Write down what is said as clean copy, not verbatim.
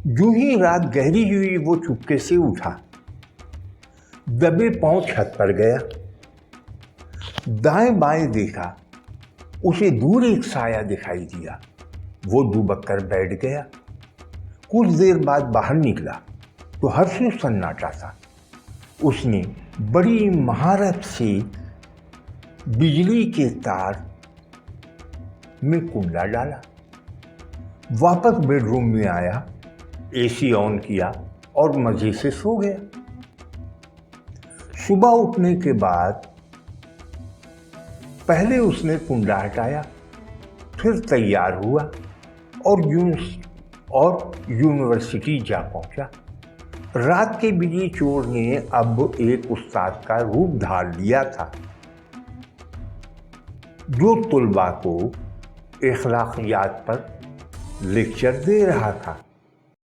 यूं ही रात गहरी हुई वो चुपके से उठा, दबे पांव छत पर गया, दाएं बाएं देखा, उसे दूर एक साया दिखाई दिया। वो दुबक कर बैठ गया। कुछ देर बाद बाहर निकला तो हर्षु सन्नाटा था। उसने बड़ी महारत से बिजली के तार में कुंडा डाला, वापस बेडरूम में आया, एसी ऑन किया और मजे से सो गया। सुबह उठने के बाद पहले उसने कुंडा हटाया, फिर तैयार हुआ और यूनिवर्सिटी जा पहुंचा। रात के बिजली चोर ने अब एक उस्ताद का रूप धार लिया था, जो तुलबा को अखलाकियात पर लेक्चर दे रहा था।